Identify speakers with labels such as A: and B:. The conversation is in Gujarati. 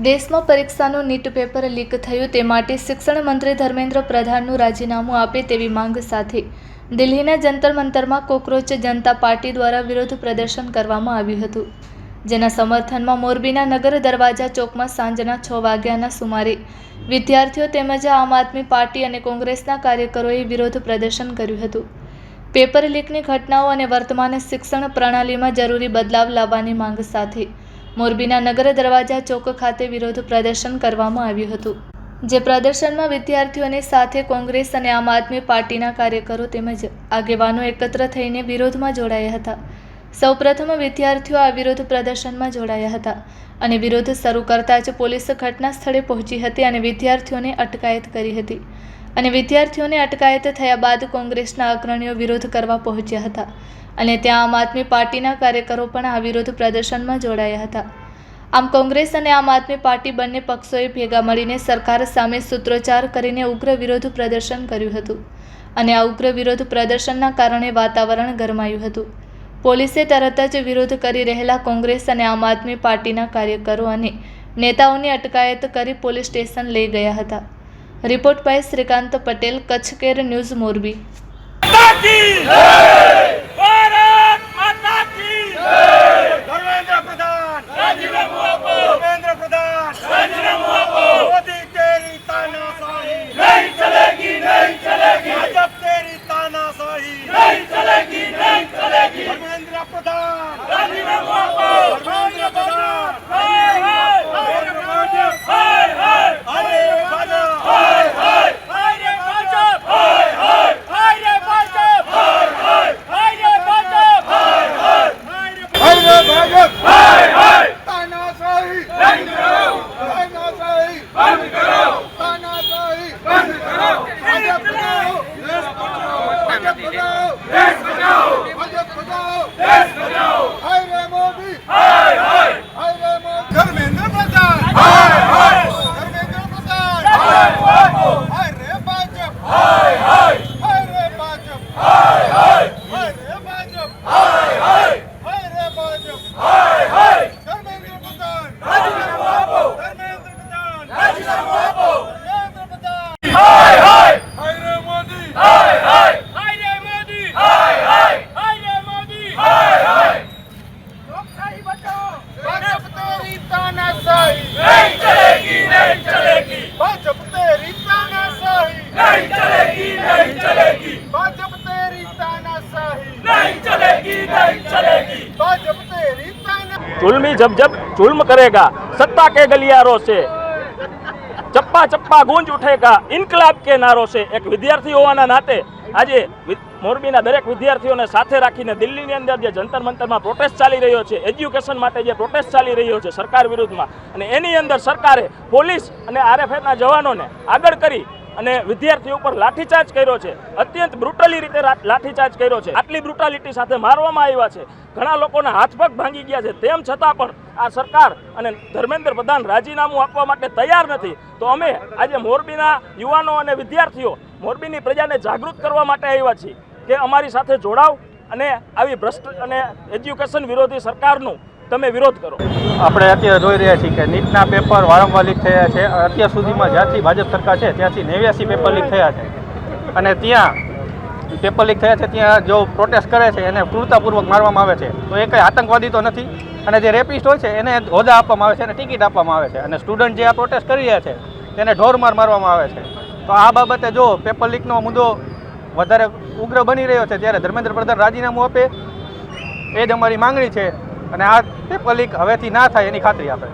A: દેશમાં પરીક્ષાનું નીટ પેપર લીક થયું તે માટે શિક્ષણ મંત્રી ધર્મેન્દ્ર પ્રધાનનું રાજીનામું આપે તેવી માંગ સાથે દિલ્હીના જંતર મંતરમાં કોકરોચ જનતા પાર્ટી દ્વારા વિરોધ પ્રદર્શન કરવામાં આવ્યું હતું, જેના સમર્થનમાં મોરબીના નગર દરવાજા ચોકમાં સાંજના 6 વાગ્યાના સુમારે વિદ્યાર્થીઓ તેમજ આમ આદમી પાર્ટી અને કોંગ્રેસના કાર્યકરોએ વિરોધ પ્રદર્શન કર્યું હતું. પેપર લીકની ઘટનાઓ અને વર્તમાન શિક્ષણ પ્રણાલીમાં જરૂરી બદલાવ લાવવાની માંગ સાથે મોરબીના નગર દરવાજા ચોક ખાતે વિરોધ પ્રદર્શન કરવામાં આવ્યું હતું, જે પ્રદર્શનમાં વિદ્યાર્થીઓની સાથે કોંગ્રેસ અને આમ આદમી પાર્ટીના કાર્યકરો તેમજ આગેવાનો એકત્ર થઈને વિરોધમાં જોડાયા હતા. સૌપ્રથમ વિદ્યાર્થીઓ આ વિરોધ પ્રદર્શનમાં જોડાયા હતા અને વિરોધ શરૂ કરતાં જ પોલીસ ઘટના સ્થળે પહોંચી હતી અને વિદ્યાર્થીઓને અટકાયત કરી હતી અને વિદ્યાર્થીઓને અટકાયત થયા બાદ કોંગ્રેસના અગ્રણીઓ વિરોધ કરવા પહોંચ્યા હતા અને ત્યાં આમ આદમી પાર્ટીના કાર્યકરો પણ આ વિરોધ પ્રદર્શનમાં જોડાયા હતા. આમ કોંગ્રેસ અને આમ આદમી પાર્ટી બંને પક્ષોએ ભેગા મળીને સરકાર સામે સૂત્રોચ્ચાર કરીને ઉગ્ર વિરોધ પ્રદર્શન કર્યું હતું અને આ ઉગ્ર વિરોધ પ્રદર્શનના કારણે વાતાવરણ ગરમાયું હતું. પોલીસે તરત જ વિરોધ કરી રહેલા કોંગ્રેસ અને આમ આદમી પાર્ટીના કાર્યકરો અને નેતાઓની અટકાયત કરી પોલીસ સ્ટેશન લઈ ગયા હતા. Report by Shrikant Patel, Kutch care news, Morbi.
B: जुल्मी जब जब जुल्म करेगा सत्ता के गलियारों से चप्पा चप्पा गूंज उठेगा इनकलाब के नारों से. एक विद्यार्थी होवाना नाते આજે મોરબીના દરેક વિદ્યાર્થીઓને સાથે રાખીને દિલ્હીની અંદર જે જંતર મંતરમાં પ્રોટેસ્ટ ચાલી રહ્યો છે, એજ્યુકેશન માટે જે પ્રોટેસ્ટ ચાલી રહ્યો છે સરકાર વિરુદ્ધમાં, અને એની અંદર સરકારે પોલીસ અને આરએફએફના જવાનોને આગળ કરી અને વિદ્યાર્થીઓ ઉપર લાઠીચાર્જ કર્યો છે. અત્યંત બ્રુટલી રીતે લાઠીચાર્જ કર્યો છે. આટલી બ્રુટાલિટી સાથે મારવામાં આવ્યા છે. ઘણા લોકોના હાથ પગ ભાંગી ગયા છે. તેમ છતાં પણ આ સરકાર અને ધર્મેન્દ્ર પ્રધાન રાજીનામું આપવા માટે તૈયાર નથી. તો અમે આજે મોરબીના યુવાનો અને વિદ્યાર્થીઓ મોરબીની પ્રજાને જાગૃત કરવા માટે આવ્યા છીએ કે અમારી સાથે જોડાવ અને આવી ભ્રષ્ટ અને એજ્યુકેશન વિરોધી સરકારનું તમે વિરોધ કરો.
C: આપણે અત્યારે જોઈ રહ્યા છીએ કે નીટના પેપર વારંવાર લીક થયા છે. અત્યાર સુધીમાં જ્યાંથી ભાજપ સરકાર છે ત્યાંથી 89 પેપર લીક થયા છે અને ત્યાં પેપર લીક થયા છે ત્યાં જો પ્રોટેસ્ટ કરે છે એને ક્રૂરતાપૂર્વક મારવામાં આવે છે. તો એ કંઈ આતંકવાદી તો નથી અને જે રેપિસ્ટ હોય છે એને હોદ્દા આપવામાં આવે છે અને ટિકિટ આપવામાં આવે છે અને સ્ટુડન્ટ જે આ પ્રોટેસ્ટ કરી રહ્યા છે તેને ઢોરમાર મારવામાં આવે છે. તો આ બાબતે જો પેપર લીકનો મુદ્દો વધારે ઉગ્ર બની રહ્યો છે ત્યારે ધર્મેન્દ્ર પ્રધાન રાજીનામું આપે એ જ અમારી માંગણી છે અને આ પેપર લીક હવેથી ના થાય એની ખાતરી આપે.